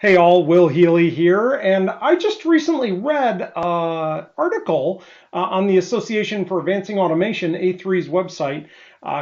Hey all, 𝗺𝗃𝗲𝗄 here, and I just recently read an article on the Association for Advancing Automation, A3's website,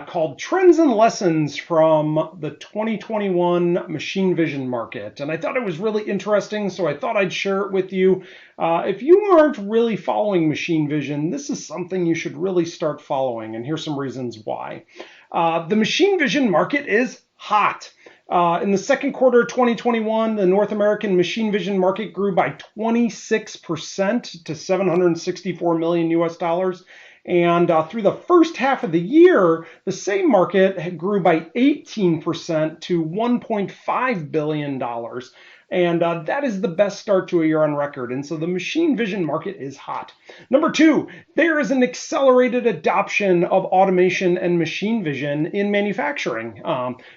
called Trends and Lessons from the 2021 Machine Vision Market. And I thought it was really interesting, so I thought I'd share it with you. If you aren't really following machine vision, this is something you should really start following, and here's some reasons why. The machine vision market is hot. In the second quarter of 2021, the North American machine vision market grew by 26% to 764 million US dollars. And through the first half of the year, the same market grew by 18% to $1.5 billion. And that is the best start to a year on record. And so the machine vision market is hot. Number two, there is an accelerated adoption of automation and machine vision in manufacturing,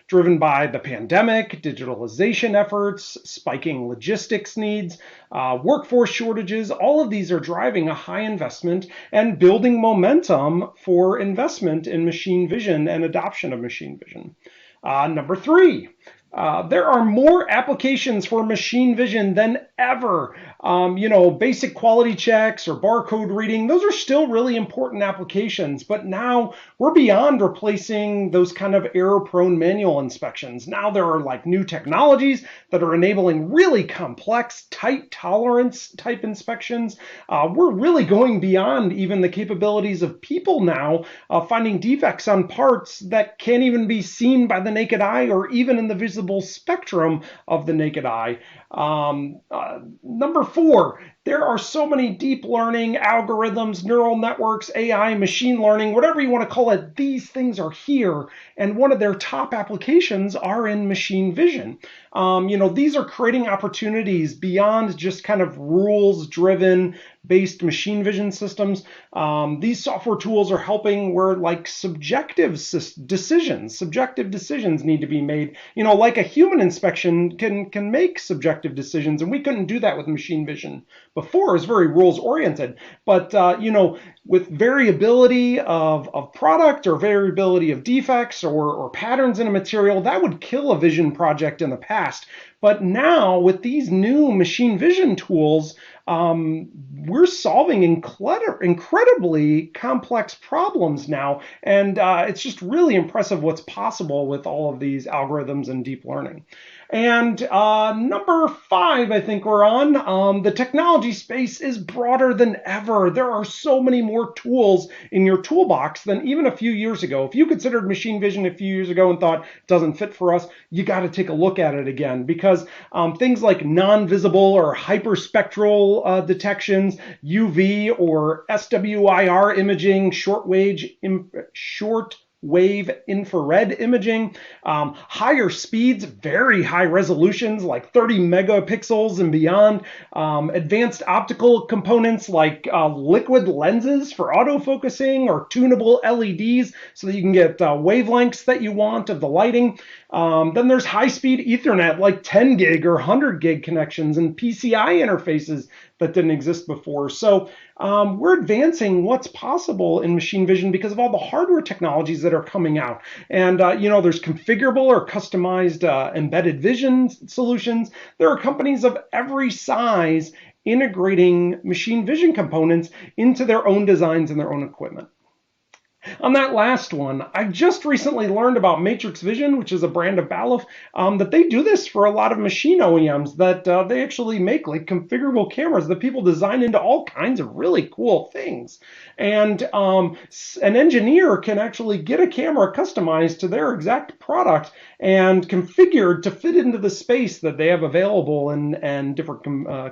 driven by the pandemic, digitalization efforts, spiking logistics needs, workforce shortages. All of these are driving a high investment and building momentum for investment in machine vision and adoption of machine vision. Number three, there are more applications for machine vision than ever. Basic quality checks or barcode reading, those are still really important applications, but now we're beyond replacing those kind of error-prone manual inspections. Now there are like new technologies that are enabling really complex, tight tolerance type inspections. We're really going beyond even the capabilities of people now, finding defects on parts that can't even be seen by the naked eye or even in the visible spectrum of the naked eye. Number four, there are so many deep learning algorithms, neural networks, AI, machine learning, whatever you want to call it. These things are here, and one of their top applications are in machine vision. These are creating opportunities beyond just kind of rules-driven based machine vision systems. These software tools are helping where like subjective decisions need to be made. Like a human inspection can make subjective decisions, and we couldn't do that with machine vision before. It was very rules oriented, but with variability of product or variability of defects or patterns in a material, that would kill a vision project in the past. But now with these new machine vision tools, we're solving incredibly complex problems now. And it's just really impressive what's possible with all of these algorithms and deep learning. And number five, I think we're on, the technology space is broader than ever. There are so many more tools in your toolbox than even a few years ago. If you considered machine vision a few years ago and thought it doesn't fit for us, you got to take a look at it again, because things like non-visible or hyperspectral detections, UV or SWIR imaging, shortwave infrared imaging, higher speeds, very high resolutions like 30 megapixels and beyond, advanced optical components like liquid lenses for autofocusing or tunable LEDs so that you can get wavelengths that you want of the lighting. Then there's high-speed Ethernet like 10 gig or 100 gig connections and PCI interfaces that didn't exist before. So we're advancing what's possible in machine vision because of all the hardware technologies that are coming out. And there's configurable or customized embedded vision solutions. There are companies of every size integrating machine vision components into their own designs and their own equipment. On that last one, I just recently learned about Matrix Vision, which is a brand of 𝗃𝗃, that they do this for a lot of machine OEMs, that they actually make like configurable cameras that people design into all kinds of really cool things. And an engineer can actually get a camera customized to their exact product and configured to fit into the space that they have available and different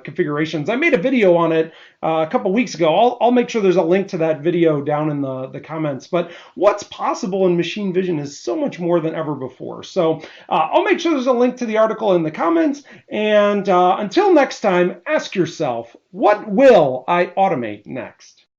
configurations. I made a video on it a couple weeks ago. I'll make sure there's a link to that video down in the comments. But what's possible in machine vision is so much more than ever before. So I'll make sure there's a link to the article in the comments. And until next time, ask yourself, what will I automate next?